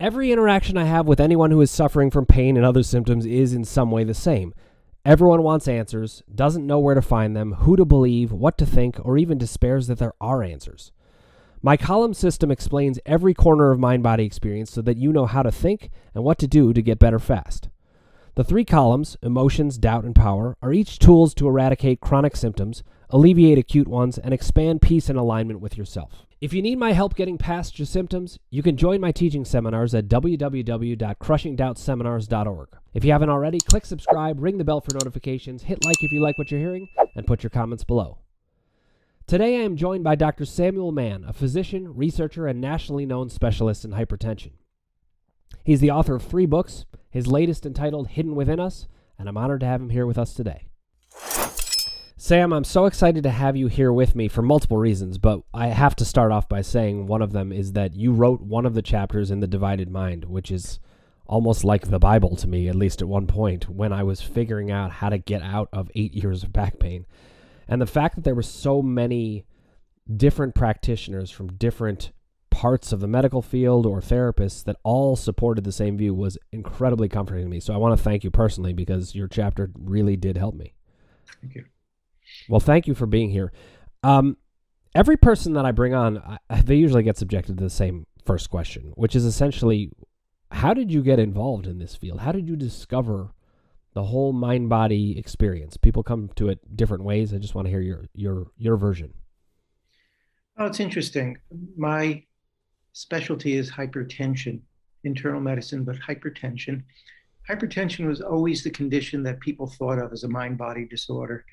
Every interaction I have with anyone who is suffering from pain and other symptoms is in some way the same. Everyone wants answers, doesn't know where to find them, who to believe, what to think, or even despairs that there are answers. My column system explains every corner of mind-body experience so that you know how to think and what to do to get better fast. The 3 columns, emotions, doubt, and power, are each tools to eradicate chronic symptoms, alleviate acute ones, and expand peace and alignment with yourself. If you need my help getting past your symptoms, you can join my teaching seminars at www.crushingdoubtseminars.org. If you haven't already, click subscribe, ring the bell for notifications, hit like if you like what you're hearing, and put your comments below. Today I am joined by Dr. Samuel Mann, a physician, researcher, and nationally known specialist in hypertension. He's the author of 3 books, his latest entitled Hidden Within Us, and I'm honored to have him here with us today. Sam, I'm so excited to have you here with me for multiple reasons, but I have to start off by saying one of them is that you wrote one of the chapters in The Divided Mind, which is almost like the Bible to me, at least at one point, when I was figuring out how to get out of 8 years of back pain. And the fact that there were so many different practitioners from different parts of the medical field or therapists that all supported the same view was incredibly comforting to me. So I want to thank you personally because your chapter really did help me. Thank you. Well, thank you for being here. Every person that I bring on, they usually get subjected to the same first question, which is essentially, how did you get involved in this field? How did you discover the whole mind-body experience? People come to it different ways. I just want to hear your version. Oh, it's interesting. My specialty is hypertension, internal medicine, but hypertension. Hypertension was always the condition that people thought of as a mind-body disorder.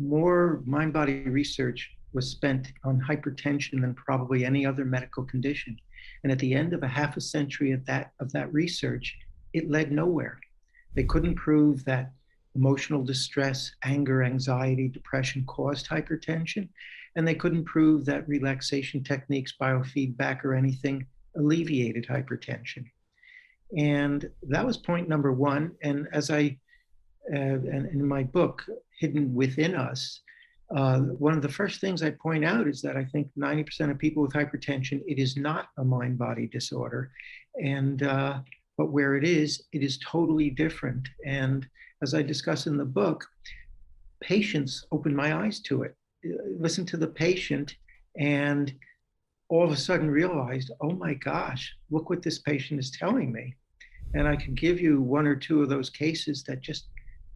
More mind-body research was spent on hypertension than probably any other medical condition. And at the end of a half a century of that research, it led nowhere. They couldn't prove that emotional distress, anger, anxiety, depression caused hypertension. And they couldn't prove that relaxation techniques, biofeedback, or anything alleviated hypertension. And that was point number 1. And as and in my book, Hidden Within Us, one of the first things I point out is that I think 90% of people with hypertension, it is not a mind-body disorder. And but where it is totally different. And as I discuss in the book, patients opened my eyes to it. Listen to the patient and all of a sudden realized, oh my gosh, look what this patient is telling me. And I could give you 1 or 2 of those cases that just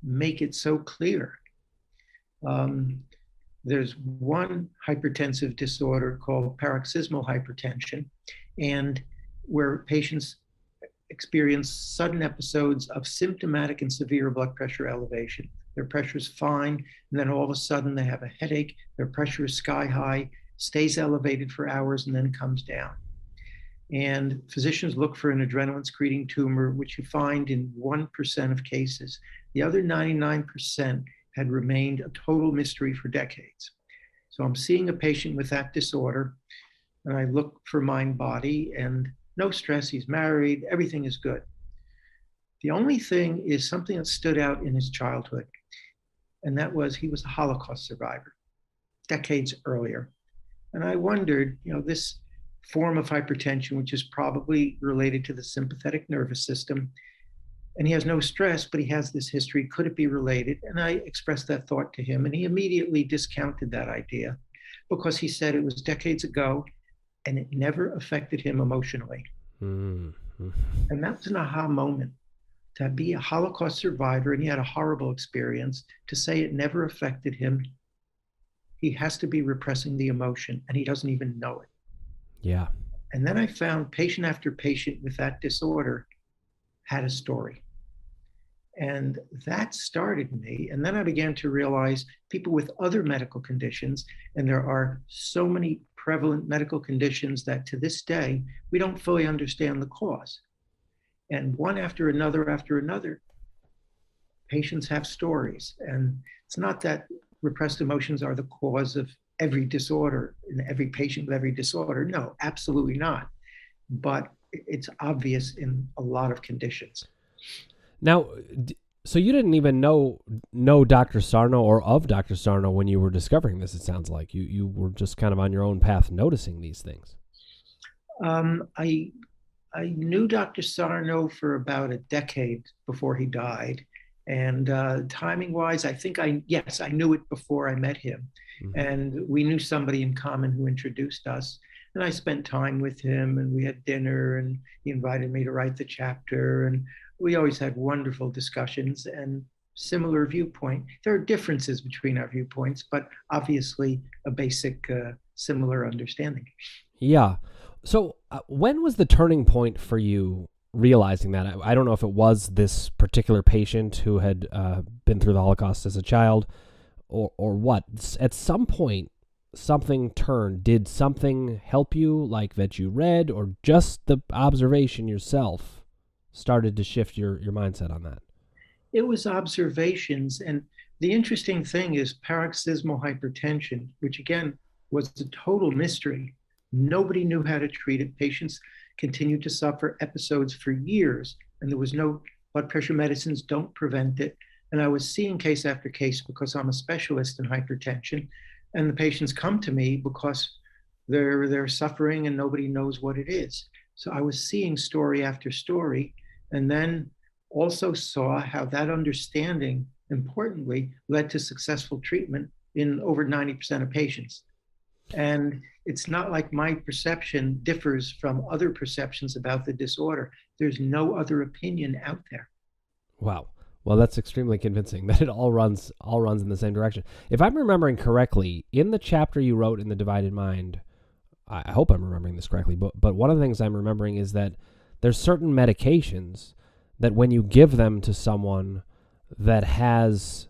make it so clear. There's one hypertensive disorder called paroxysmal hypertension, and where patients experience sudden episodes of symptomatic and severe blood pressure elevation. Their pressure is fine, and then all of a sudden they have a headache, their pressure is sky high, stays elevated for hours, and then comes down. And physicians look for an adrenaline-secreting tumor, which you find in 1% of cases. The other 99% had remained a total mystery for decades. So I'm seeing a patient with that disorder, and I look for mind-body, and no stress, he's married, everything is good. The only thing is something that stood out in his childhood, and that was he was a Holocaust survivor, decades earlier. And I wondered, this form of hypertension, which is probably related to the sympathetic nervous system, and he has no stress, but he has this history, could it be related? And I expressed that thought to him, and he immediately discounted that idea because he said it was decades ago and it never affected him emotionally. Mm-hmm. And that was an aha moment. To be a Holocaust survivor, and he had a horrible experience, to say it never affected him, he has to be repressing the emotion, and he doesn't even know it. Yeah. And then I found patient after patient with that disorder had a story. And that started me. And then I began to realize people with other medical conditions, and there are so many prevalent medical conditions that to this day, we don't fully understand the cause. And one after another, patients have stories. And it's not that repressed emotions are the cause of every disorder in every patient with every disorder. No, absolutely not. But it's obvious in a lot of conditions. Now, so you didn't even know Dr. Sarno or of Dr. Sarno when you were discovering this, it sounds like. You were just kind of on your own path noticing these things. I knew Dr. Sarno for about a decade before he died. And timing wise, yes, I knew it before I met him. Mm-hmm. And we knew somebody in common who introduced us. And I spent time with him, and we had dinner, and he invited me to write the chapter. And we always had wonderful discussions and similar viewpoint. There are differences between our viewpoints, but obviously a basic similar understanding. Yeah. So when was the turning point for you realizing that? I don't know if it was this particular patient who had been through the Holocaust as a child or what. At some point, something turned. Did something help you, like that you read, or just the observation yourself started to shift your mindset on that? It was observations. And the interesting thing is paroxysmal hypertension, which again was a total mystery. Nobody knew how to treat it. Patients continued to suffer episodes for years, and there was no blood pressure medicines don't prevent it. And I was seeing case after case because I'm a specialist in hypertension, and the patients come to me because they're suffering and nobody knows what it is. So I was seeing story after story, and then also saw how that understanding, importantly, led to successful treatment in over 90% of patients. And it's not like my perception differs from other perceptions about the disorder. There's no other opinion out there. Wow. Well, that's extremely convincing that it all runs in the same direction. If I'm remembering correctly, in the chapter you wrote in The Divided Mind, I hope I'm remembering this correctly, but one of the things I'm remembering is that there's certain medications that when you give them to someone that has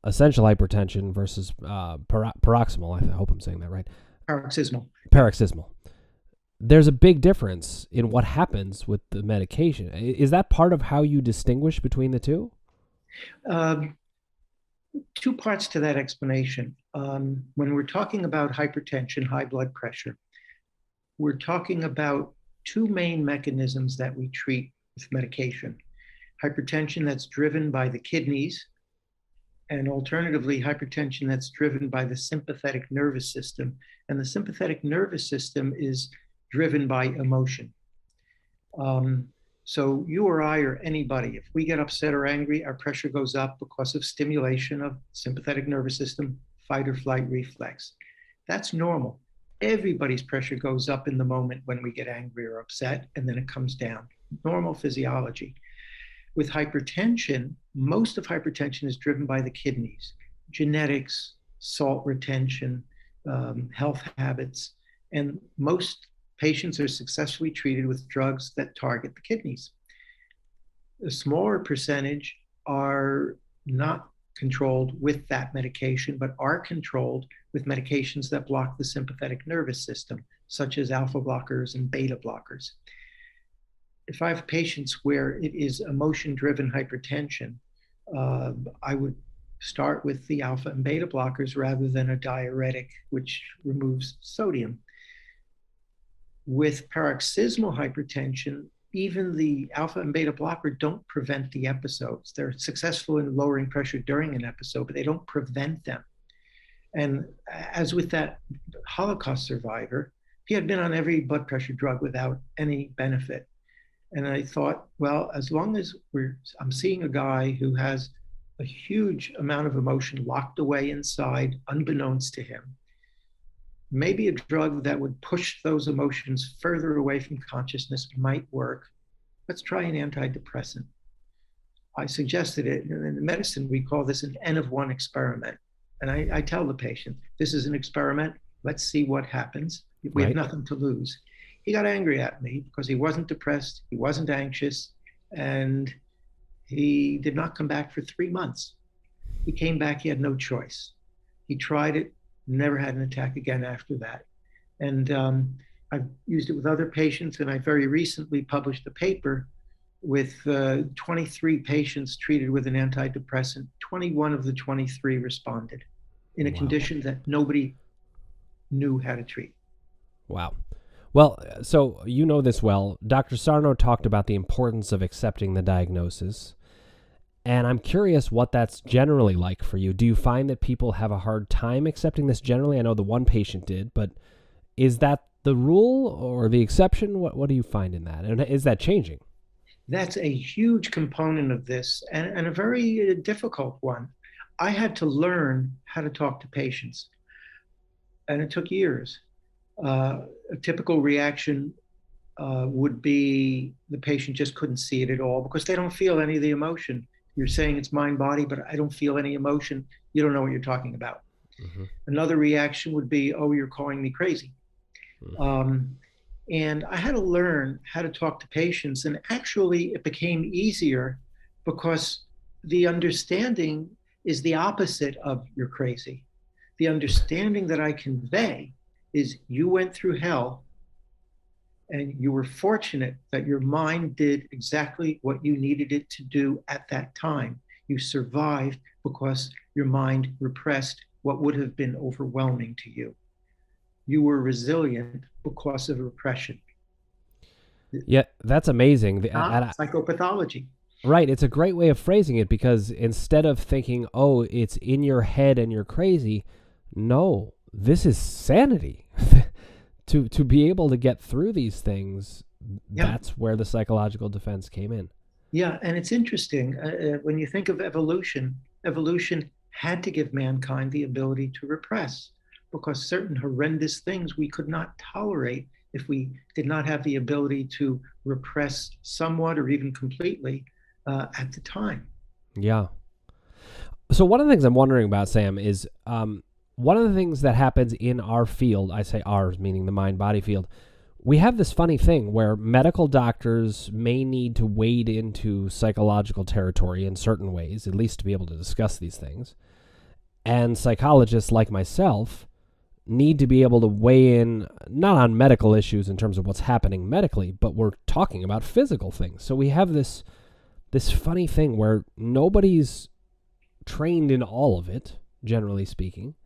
essential hypertension versus paroxysmal, I hope I'm saying that right. Paroxysmal. There's a big difference in what happens with the medication. Is that part of how you distinguish between the two? Two parts to that explanation. When we're talking about hypertension, high blood pressure, we're talking about two main mechanisms that we treat with medication. Hypertension that's driven by the kidneys, and alternatively, hypertension that's driven by the sympathetic nervous system. And the sympathetic nervous system is driven by emotion. So you or I or anybody, if we get upset or angry, our pressure goes up because of stimulation of sympathetic nervous system, fight or flight reflex. That's normal. Everybody's pressure goes up in the moment when we get angry or upset, and then it comes down. Normal physiology. With hypertension, most of hypertension is driven by the kidneys, genetics, salt retention, health habits, and most patients are successfully treated with drugs that target the kidneys. A smaller percentage are not controlled with that medication, but are controlled with medications that block the sympathetic nervous system, such as alpha blockers and beta blockers. If I have patients where it is emotion-driven hypertension, I would start with the alpha and beta blockers rather than a diuretic, which removes sodium. With paroxysmal hypertension, even the alpha and beta blocker don't prevent the episodes. They're successful in lowering pressure during an episode, but they don't prevent them. And as with that Holocaust survivor, he had been on every blood pressure drug without any benefit. And I thought, well, as long as I'm seeing a guy who has a huge amount of emotion locked away inside, unbeknownst to him, maybe a drug that would push those emotions further away from consciousness might work. Let's try an antidepressant. I suggested it. And in medicine, we call this an N of 1 experiment. And I tell the patient, this is an experiment. Let's see what happens. We have nothing to lose. He got angry at me because he wasn't depressed, he wasn't anxious, and he did not come back for 3 months. He came back, he had no choice. He tried it, never had an attack again after that. And I've used it with other patients, and I very recently published a paper with 23 patients treated with an antidepressant. 21 of the 23 responded in a condition that nobody knew how to treat. Wow. Well, so you know this well. Dr. Sarno talked about the importance of accepting the diagnosis. And I'm curious what that's generally like for you. Do you find that people have a hard time accepting this generally? I know the one patient did, but is that the rule or the exception? What do you find in that? And is that changing? That's a huge component of this, and a very difficult one. I had to learn how to talk to patients, and it took years. A typical reaction would be the patient just couldn't see it at all because they don't feel any of the emotion. You're saying it's mind body, but I don't feel any emotion. You don't know what you're talking about. Mm-hmm. Another reaction would be, oh, you're calling me crazy. Mm-hmm. And I had to learn how to talk to patients. And actually, it became easier because the understanding is the opposite of you're crazy. The understanding that I convey is you went through hell and you were fortunate that your mind did exactly what you needed it to do at that time. You survived because your mind repressed what would have been overwhelming to you. You were resilient because of repression. Yeah, that's amazing. Psychopathology. Right. It's a great way of phrasing it because instead of thinking, oh, it's in your head and you're crazy, no, this is sanity. To be able to get through these things, that's where the psychological defense came in. Yeah, and it's interesting. When you think of evolution had to give mankind the ability to repress because certain horrendous things we could not tolerate if we did not have the ability to repress somewhat or even completely at the time. Yeah. So one of the things I'm wondering about, Sam, is one of the things that happens in our field, I say ours, meaning the mind-body field, we have this funny thing where medical doctors may need to wade into psychological territory in certain ways, at least to be able to discuss these things. And psychologists like myself need to be able to weigh in, not on medical issues in terms of what's happening medically, but we're talking about physical things. So we have this funny thing where nobody's trained in all of it, generally speaking.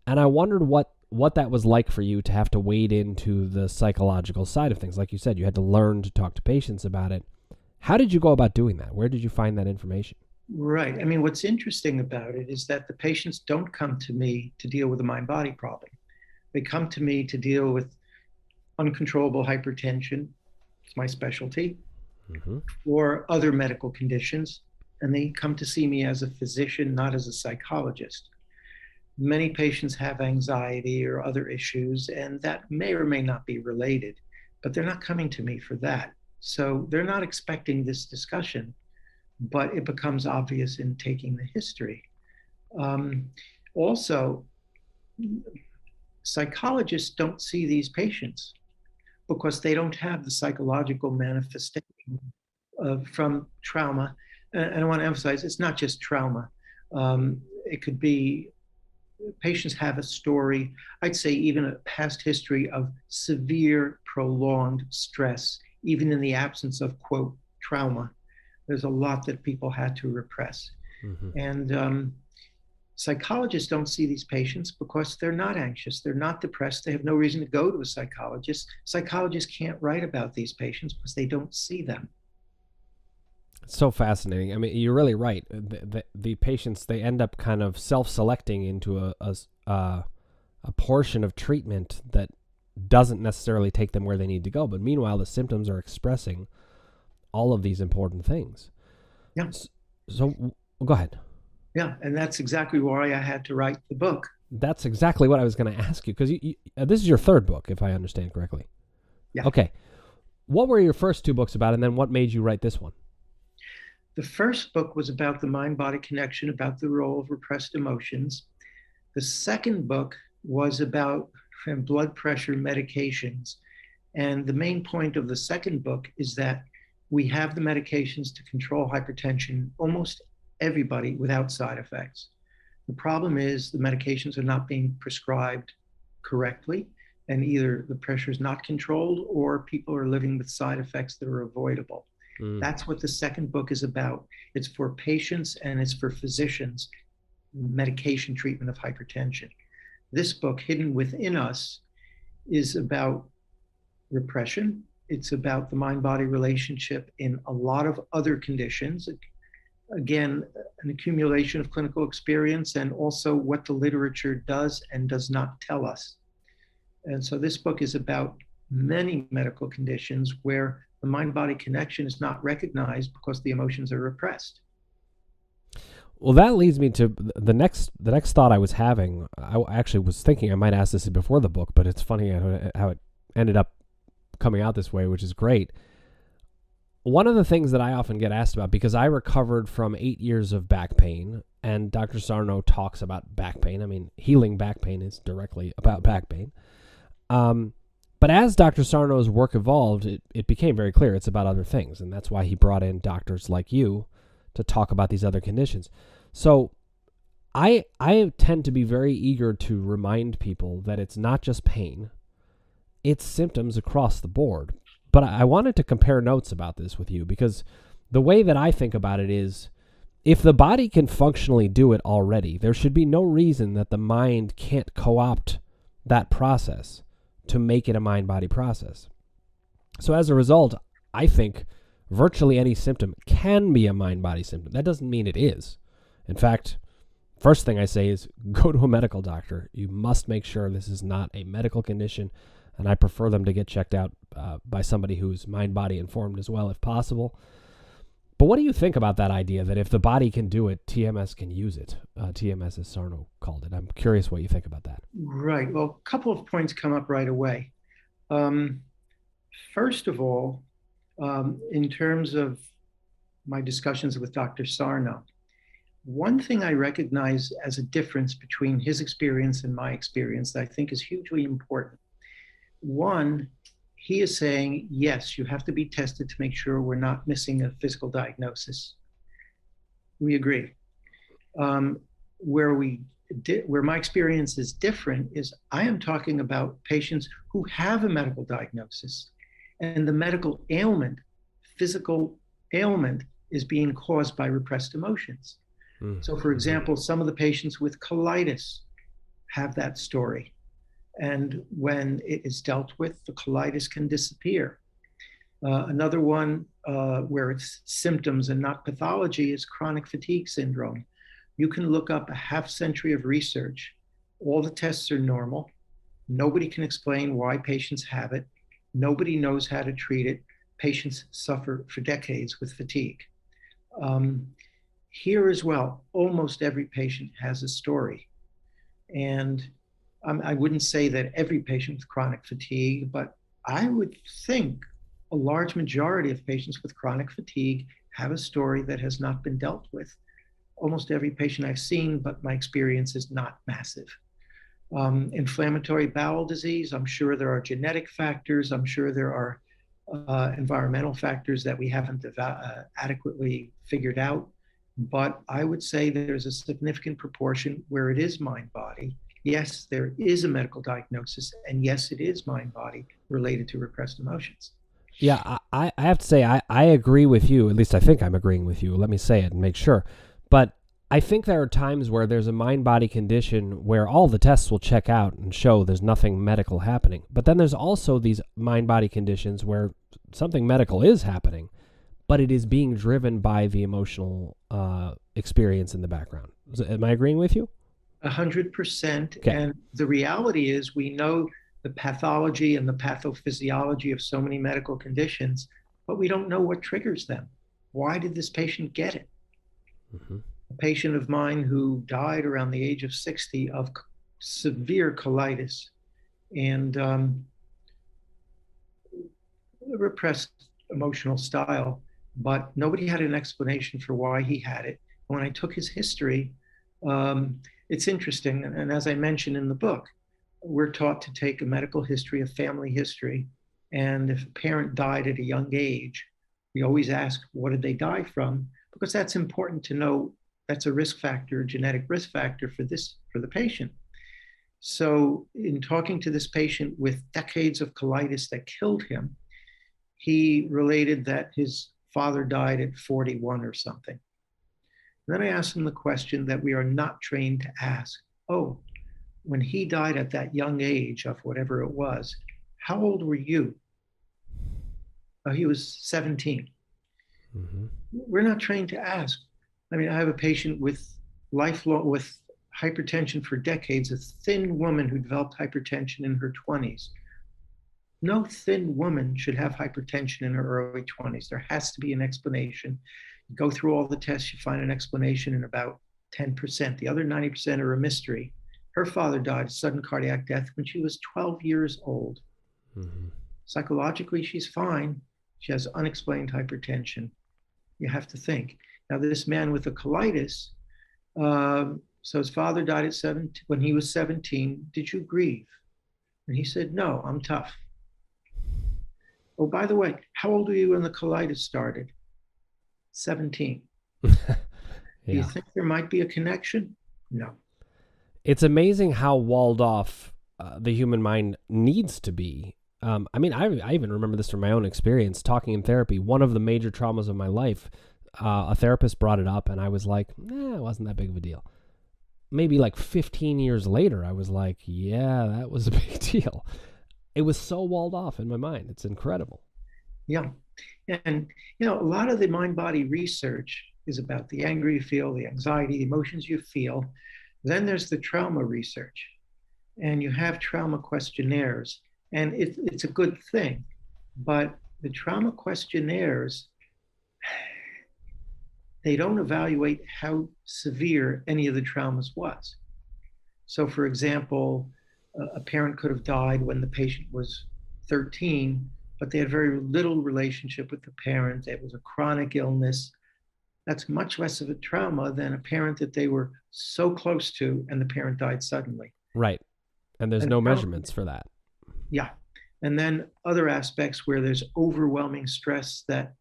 And I wondered what that was like for you to have to wade into the psychological side of things. Like you said, you had to learn to talk to patients about it. How did you go about doing that? Where did you find that information? Right. I mean, what's interesting about it is that the patients don't come to me to deal with a mind-body problem. They come to me to deal with uncontrollable hypertension. It's my specialty. Mm-hmm. Or other medical conditions. And they come to see me as a physician, not as a psychologist. Many patients have anxiety or other issues, and that may or may not be related, but they're not coming to me for that. So they're not expecting this discussion, but it becomes obvious in taking the history. Also, psychologists don't see these patients because they don't have the psychological manifestation from trauma. And I want to emphasize, it's not just trauma. It could be patients have a story, I'd say even a past history of severe, prolonged stress, even in the absence of, quote, trauma. There's a lot that people had to repress. Mm-hmm. And psychologists don't see these patients because they're not anxious, they're not depressed, they have no reason to go to a psychologist. Psychologists can't write about these patients because they don't see them. It's so fascinating. I mean, you're really right. The patients, they end up kind of self-selecting into a portion of treatment that doesn't necessarily take them where they need to go. But meanwhile, the symptoms are expressing all of these important things. Yeah. So go ahead. Yeah, and that's exactly why I had to write the book. That's exactly what I was going to ask you, because this is your third book, if I understand correctly. Yeah. Okay. What were your first two books about, and then what made you write this one? The first book was about the mind-body connection, about the role of repressed emotions. The second book was about blood pressure medications. And the main point of the second book is that we have the medications to control hypertension, almost everybody, without side effects. The problem is the medications are not being prescribed correctly, and either the pressure is not controlled or people are living with side effects that are avoidable. That's what the second book is about. It's for patients and it's for physicians, medication treatment of hypertension. This book, Hidden Within Us, is about repression. It's about the mind-body relationship in a lot of other conditions. Again, an accumulation of clinical experience and also what the literature does and does not tell us. And so this book is about many medical conditions where the mind-body connection is not recognized because the emotions are repressed. Well, that leads me to the next thought I was having. I actually was thinking I might ask this before the book, but it's funny how it ended up coming out this way, which is great. One of the things that I often get asked about, because I recovered from 8 years of back pain, and Dr. Sarno talks about back pain. I mean, healing back pain is directly about back pain. But as Dr. Sarno's work evolved, it became very clear it's about other things, and that's why he brought in doctors like you to talk about these other conditions. So I tend to be very eager to remind people that it's not just pain, it's symptoms across the board. But I wanted to compare notes about this with you, because the way that I think about it is, if the body can functionally do it already, there should be no reason that the mind can't co-opt that process to make it a mind-body process. So as a result, I think virtually any symptom can be a mind-body symptom. That doesn't mean it is. In fact, first thing I say is go to a medical doctor. You must make sure this is not a medical condition, and I prefer them to get checked out by somebody who's mind-body informed as well, if possible. But what do you think about that idea that if the body can do it, TMS can use it? TMS, as Sarno called it. I'm curious what you think about that. Right. Well, a couple of points come up right away. First of all, in terms of my discussions with Dr. Sarno, one thing I recognize as a difference between his experience and my experience that I think is hugely important. One, he is saying, yes, you have to be tested to make sure we're not missing a physical diagnosis. We agree. Where my experience is different is I am talking about patients who have a medical diagnosis, and the medical ailment, physical ailment, is being caused by repressed emotions. So, for example, some of the patients with colitis have that story. And when it is dealt with, the colitis can disappear. Another one where it's symptoms and not pathology is chronic fatigue syndrome. You can look up a half century of research. All the tests are normal. Nobody can explain why patients have it. Nobody knows how to treat it. Patients suffer for decades with fatigue. Here as well, almost every patient has a story. And I wouldn't say that every patient with chronic fatigue, but I would think a large majority of patients with chronic fatigue have a story that has not been dealt with. Almost every patient I've seen, but my experience is not massive. Inflammatory bowel disease, I'm sure there are genetic factors. I'm sure there are environmental factors that we haven't adequately figured out. But I would say there's a significant proportion where it is mind-body. Yes, there is a medical diagnosis, and yes, it is mind-body related to repressed emotions. Yeah, I have to say, I agree with you. At least I think I'm agreeing with you. Let me say it and make sure. But I think there are times where there's a mind-body condition where all the tests will check out and show there's nothing medical happening. But then there's also these mind-body conditions where something medical is happening, but it is being driven by the emotional experience in the background. Am I agreeing with you? 100%. Okay. And the reality is we know the pathology and the pathophysiology of so many medical conditions, but we don't know what triggers them. Why did this patient get it? Mm-hmm. A patient of mine who died around the age of 60 of severe colitis and repressed emotional style, but nobody had an explanation for why he had it. When I took his history, it's interesting. And as I mentioned in the book, we're taught to take a medical history, a family history. And if a parent died at a young age, we always ask, what did they die from? Because that's important to know. That's a risk factor, a genetic risk factor for the patient. So in talking to this patient with decades of colitis that killed him, he related that his father died at 41 or something. And then I asked him the question that we are not trained to ask. Oh, when he died at that young age of whatever it was, how old were you? Oh, he was 17. Mm-hmm. We're not trained to ask. I mean, I have a patient with hypertension for decades, a thin woman who developed hypertension in her 20s. No thin woman should have hypertension in her early 20s. There has to be an explanation. You go through all the tests, you find an explanation in about 10%. The other 90% are a mystery. Her father died of sudden cardiac death when she was 12 years old. Mm-hmm. Psychologically, she's fine. She has unexplained hypertension. You have to think. Now, this man with a colitis, so his father died at 17, when he was 17. Did you grieve? And he said, no, I'm tough. Oh, by the way, how old were you when the colitis started? 17. Yeah. Do you think there might be a connection? No. It's amazing how walled off the human mind needs to be. I even remember this from my own experience talking in therapy. One of the major traumas of my life, a therapist brought it up, and I was like, nah, it wasn't that big of a deal. Maybe like 15 years later, I was like, yeah, that was a big deal. It was so walled off in my mind. It's incredible. Yeah. And, a lot of the mind-body research is about the anger you feel, the anxiety, the emotions you feel. Then there's the trauma research. And you have trauma questionnaires. And it's a good thing. But the trauma questionnaires, they don't evaluate how severe any of the traumas was. So, for example, a parent could have died when the patient was 13, but they had very little relationship with the parent. It was a chronic illness. That's much less of a trauma than a parent that they were so close to and the parent died suddenly. Right. And there's no measurements for that. Yeah. And then other aspects where there's overwhelming stress that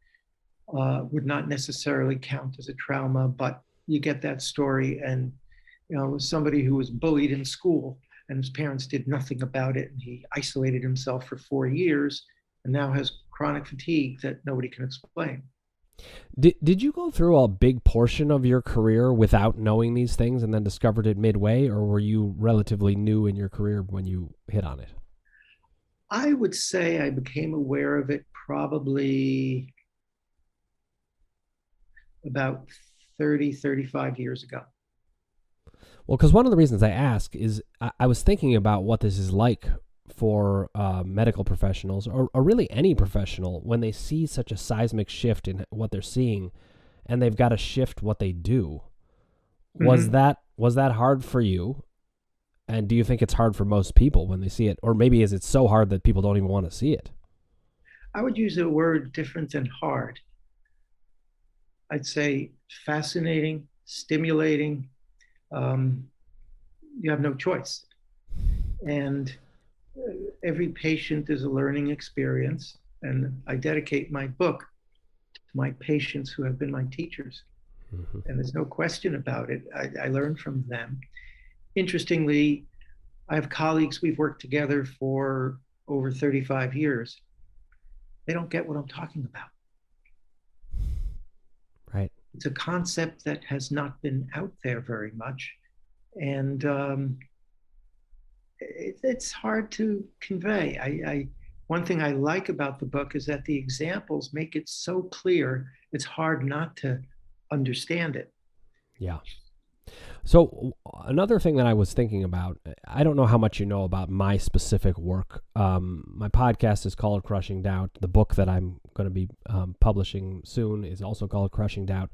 would not necessarily count as a trauma, but you get that story and, somebody who was bullied in school and his parents did nothing about it. And he isolated himself for 4 years and now has chronic fatigue that nobody can explain. Did you go through a big portion of your career without knowing these things and then discovered it midway, or were you relatively new in your career when you hit on it? I would say I became aware of it probably about 30, 35 years ago. Well, because one of the reasons I ask is I was thinking about what this is like for medical professionals or really any professional when they see such a seismic shift in what they're seeing and they've got to shift what they do. Mm-hmm. Was that hard for you? And do you think it's hard for most people when they see it? Or maybe is it so hard that people don't even want to see it? I would use a word different than hard. I'd say fascinating, stimulating. You have no choice. And every patient is a learning experience. And I dedicate my book to my patients who have been my teachers. Mm-hmm. And there's no question about it. I learn from them. Interestingly, I have colleagues, we've worked together for over 35 years. They don't get what I'm talking about. Right. It's a concept that has not been out there very much. And it's hard to convey. One thing I like about the book is that the examples make it so clear, it's hard not to understand it. Yeah. So another thing that I was thinking about, I don't know how much you know about my specific work. My podcast is called Crushing Doubt. The book that I'm going to be publishing soon is also called Crushing Doubt.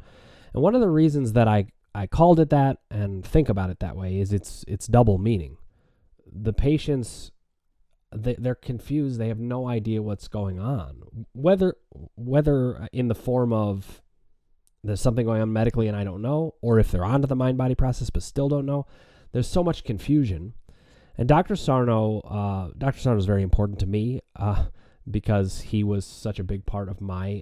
And one of the reasons that I called it that and think about it that way is it's double meaning. The patients, they're confused. They have no idea what's going on, whether in the form of there's something going on medically and I don't know, or if they're onto the mind-body process but still don't know. There's so much confusion. And Dr. Sarno is very important to me because he was such a big part of my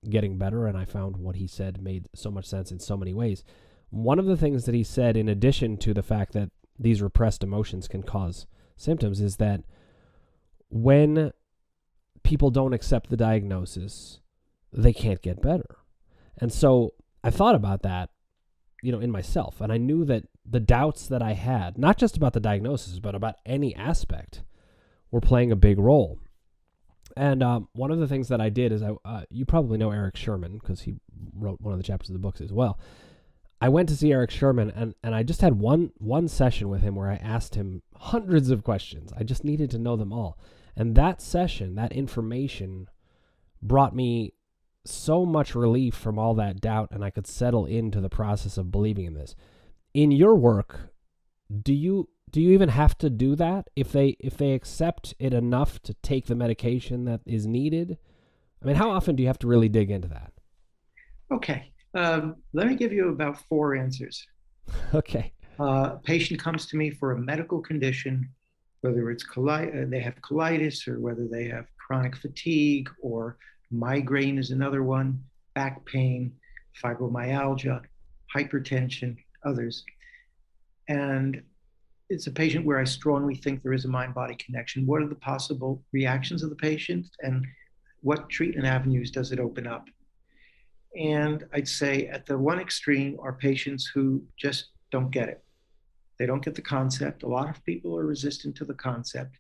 getting better, and I found what he said made so much sense in so many ways. One of the things that he said, in addition to the fact that these repressed emotions can cause symptoms, is that when people don't accept the diagnosis, they can't get better. And so I thought about that, in myself, and I knew that the doubts that I had, not just about the diagnosis, but about any aspect, were playing a big role. And one of the things that I did is you probably know Eric Sherman because he wrote one of the chapters of the books as well. I went to see Eric Sherman, and I just had one session with him where I asked him hundreds of questions. I just needed to know them all. And that session, that information, brought me so much relief from all that doubt, and I could settle into the process of believing in this. In your work, do you even have to do that? If they accept it enough to take the medication that is needed? I mean, how often do you have to really dig into that? Okay. Let me give you about 4 answers. Okay. A patient comes to me for a medical condition, whether it's they have colitis, or whether they have chronic fatigue, or migraine is another one, back pain, fibromyalgia, hypertension, others. And it's a patient where I strongly think there is a mind-body connection. What are the possible reactions of the patient, and what treatment avenues does it open up? And I'd say at the one extreme are patients who just don't get it. They don't get the concept. A lot of people are resistant to the concept.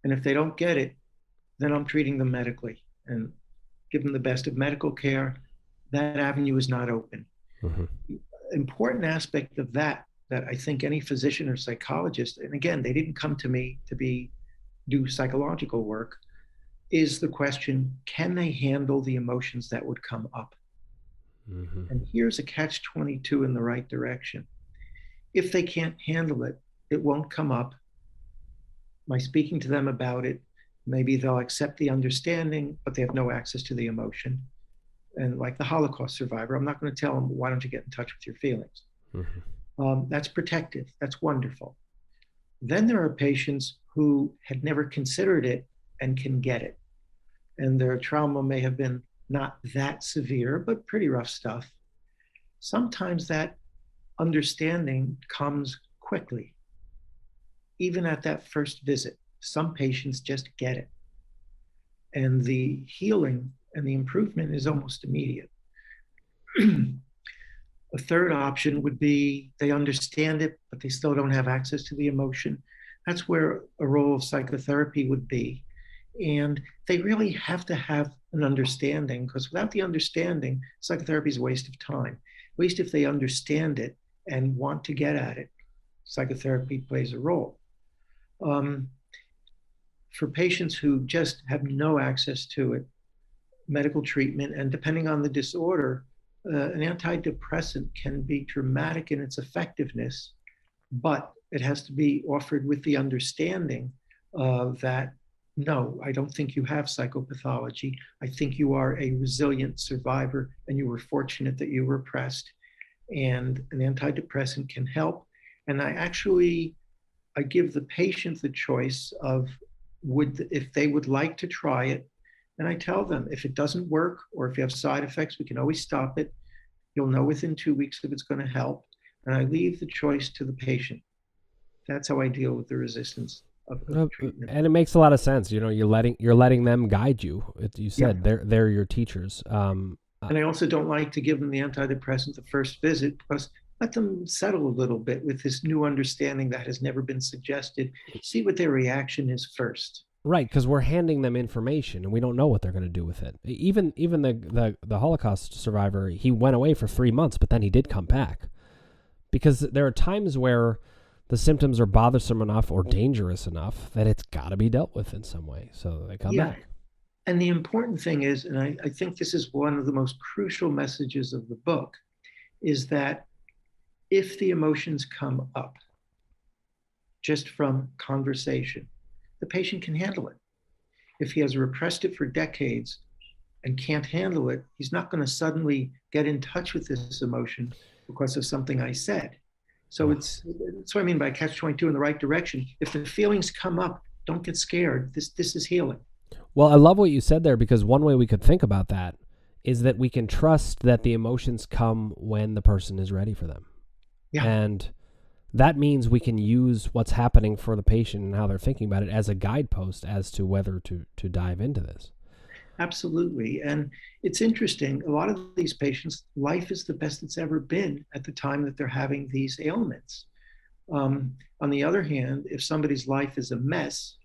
And if they don't get it, then I'm treating them medically and give them the best of medical care. That avenue is not open. Mm-hmm. Important aspect of that I think any physician or psychologist, and again, they didn't come to me to do psychological work, is the question, can they handle the emotions that would come up? Mm-hmm. And here's a catch-22 in the right direction. If they can't handle it, it won't come up. By speaking to them about it, maybe they'll accept the understanding, but they have no access to the emotion. And like the Holocaust survivor, I'm not going to tell them, why don't you get in touch with your feelings? Mm-hmm. That's protective. That's wonderful. Then there are patients who had never considered it and can get it. And their trauma may have been not that severe, but pretty rough stuff. Sometimes that understanding comes quickly. Even at that first visit, some patients just get it. And the healing and the improvement is almost immediate. A third option would be they understand it, but they still don't have access to the emotion. That's where a role of psychotherapy would be. And they really have to have an understanding, because without the understanding, psychotherapy is a waste of time. At least if they understand it and want to get at it, psychotherapy plays a role. For patients who just have no access to it, medical treatment, and depending on the disorder, an antidepressant can be dramatic in its effectiveness, but it has to be offered with the understanding that, no, I don't think you have psychopathology. I think you are a resilient survivor, and you were fortunate that you were repressed, and an antidepressant can help. And I give the patient the choice of if they would like to try it. And I tell them, if it doesn't work, or if you have side effects, we can always stop it. You'll know within 2 weeks if it's going to help. And I leave the choice to the patient. That's how I deal with the resistance of treatment. And it makes a lot of sense. You know, you're letting them guide you. You said they're your teachers. And I also don't like to give them the antidepressant the first visit, because let them settle a little bit with this new understanding that has never been suggested. See what their reaction is first. Right, because we're handing them information and we don't know what they're going to do with it. Even the Holocaust survivor, he went away for 3 months, but then he did come back. Because there are times where the symptoms are bothersome enough or dangerous enough that it's got to be dealt with in some way. So they come back. And the important thing is, and I think this is one of the most crucial messages of the book, is that if the emotions come up just from conversation, the patient can handle it. If he has repressed it for decades and can't handle it, he's not going to suddenly get in touch with this emotion because of something I said. So that's what I mean by catch-22 in the right direction. If the feelings come up, don't get scared. This is healing. Well, I love what you said there, because one way we could think about that is that we can trust that the emotions come when the person is ready for them. Yeah. And that means we can use what's happening for the patient and how they're thinking about it as a guidepost as to whether to dive into this. Absolutely. And it's interesting. A lot of these patients, life is the best it's ever been at the time that they're having these ailments. On the other hand, if somebody's life is a mess,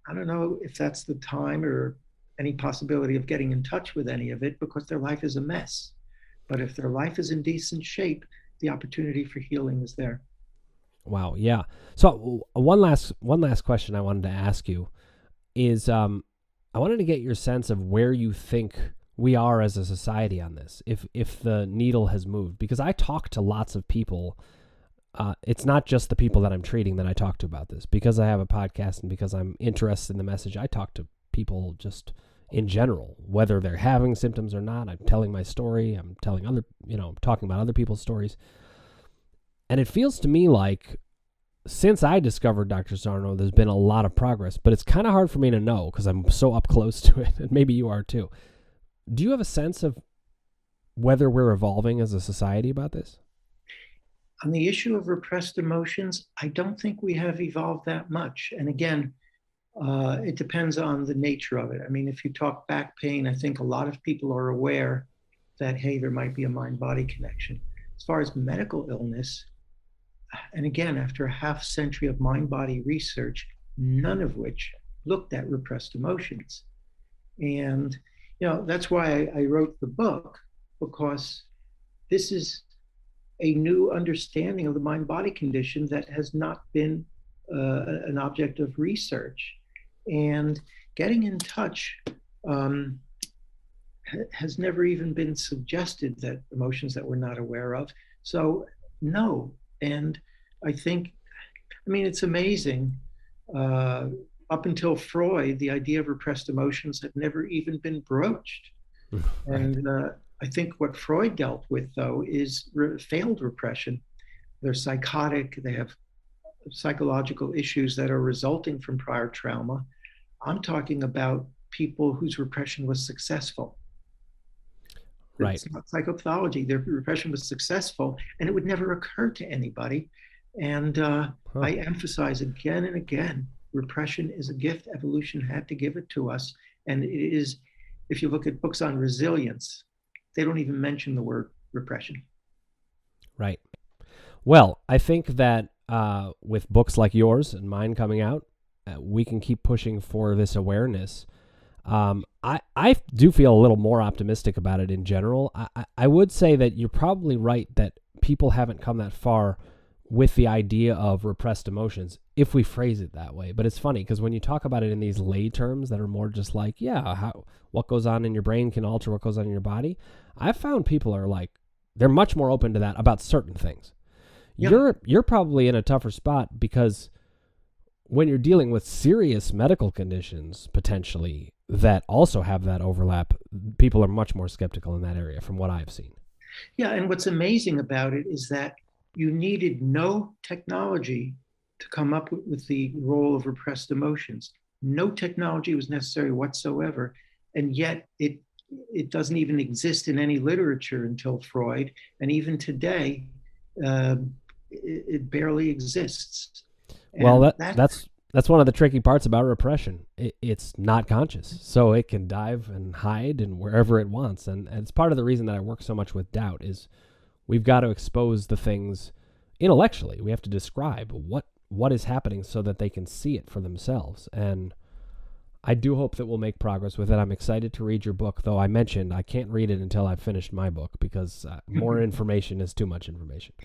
I don't know if that's the time or any possibility of getting in touch with any of it, because their life is a mess. But if their life is in decent shape, the opportunity for healing is there. Wow. Yeah. So one last question I wanted to ask you is, I wanted to get your sense of where you think we are as a society on this, if the needle has moved, because I talk to lots of people. It's not just the people that I'm treating that I talk to about this, because I have a podcast and because I'm interested in the message. I talk to people just in general, whether they're having symptoms or not. I'm telling my story. I'm telling talking about other people's stories. And it feels to me like since I discovered Dr. Sarno, there's been a lot of progress, but it's kind of hard for me to know because I'm so up close to it, and maybe you are too. Do you have a sense of whether we're evolving as a society about this? On the issue of repressed emotions, I don't think we have evolved that much. And again, it depends on the nature of it. I mean, if you talk back pain, I think a lot of people are aware that, hey, there might be a mind-body connection. As far as medical illness, and again, after a half century of mind-body research, none of which looked at repressed emotions. And, that's why I wrote the book, because this is a new understanding of the mind-body condition that has not been an object of research. And getting in touch has never even been suggested, that emotions that we're not aware of. So no. And I think, it's amazing. Up until Freud, the idea of repressed emotions had never even been broached. Right. And I think what Freud dealt with, though, is failed repression. They're psychotic. They have psychological issues that are resulting from prior trauma. I'm talking about people whose repression was successful. Right. It's not psychopathology. Their repression was successful, and it would never occur to anybody. And I emphasize again and again, repression is a gift. Evolution had to give it to us. And it is, if you look at books on resilience, they don't even mention the word repression. Right. Well, I think that with books like yours and mine coming out, we can keep pushing for this awareness. I do feel a little more optimistic about it in general. I would say that you're probably right that people haven't come that far with the idea of repressed emotions, if we phrase it that way. But it's funny because when you talk about it in these lay terms that are more just like, what goes on in your brain can alter what goes on in your body, I've found people are like, they're much more open to that about certain things. Yeah. You're probably in a tougher spot because when you're dealing with serious medical conditions, potentially, that also have that overlap, people are much more skeptical in that area from what I've seen. Yeah, and what's amazing about it is that you needed no technology to come up with the role of repressed emotions. No technology was necessary whatsoever, and yet it doesn't even exist in any literature until Freud, and even today, it barely exists. And well, that's one of the tricky parts about repression. It's not conscious, so it can dive and hide and wherever it wants. And it's part of the reason that I work so much with doubt is we've got to expose the things intellectually. We have to describe what is happening so that they can see it for themselves. And I do hope that we'll make progress with it. I'm excited to read your book, though I mentioned I can't read it until I've finished my book because more information is too much information.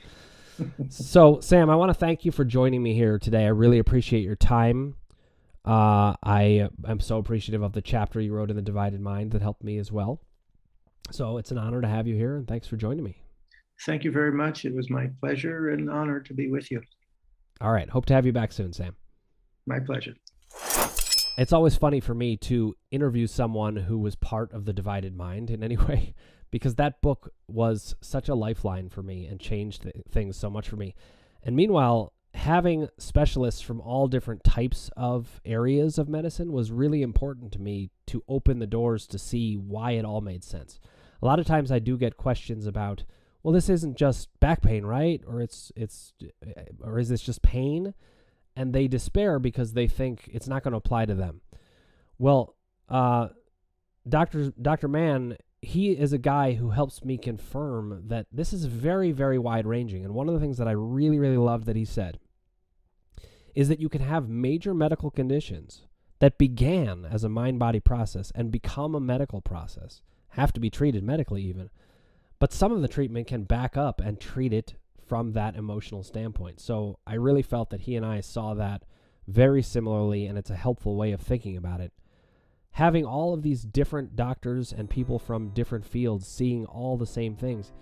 So, Sam, I want to thank you for joining me here today. I really appreciate your time. I am so appreciative of the chapter you wrote in The Divided Mind that helped me as well. So it's an honor to have you here, and thanks for joining me. Thank you very much. It was my pleasure and honor to be with you. All right. Hope to have you back soon, Sam. My pleasure. It's always funny for me to interview someone who was part of The Divided Mind in any way, because that book was such a lifeline for me and changed things so much for me. And meanwhile, having specialists from all different types of areas of medicine was really important to me to open the doors to see why it all made sense. A lot of times I do get questions about, well, this isn't just back pain, right? Or is this just pain? And they despair because they think it's not going to apply to them. Well, Dr. Mann, he is a guy who helps me confirm that this is very, very wide-ranging. And one of the things that I really, really loved that he said is that you can have major medical conditions that began as a mind-body process and become a medical process, have to be treated medically even, but some of the treatment can back up and treat it from that emotional standpoint. So I really felt that he and I saw that very similarly, and it's a helpful way of thinking about it. Having all of these different doctors and people from different fields seeing all the same things,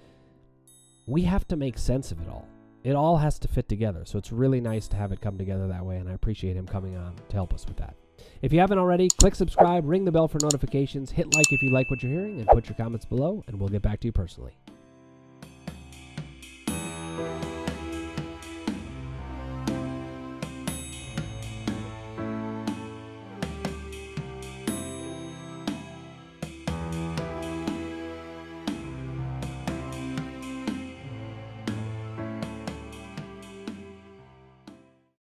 we have to make sense of it all. It all has to fit together. So it's really nice to have it come together that way, and I appreciate him coming on to help us with that. If you haven't already, click subscribe, ring the bell for notifications, hit like if you like what you're hearing, and put your comments below, and we'll get back to you personally.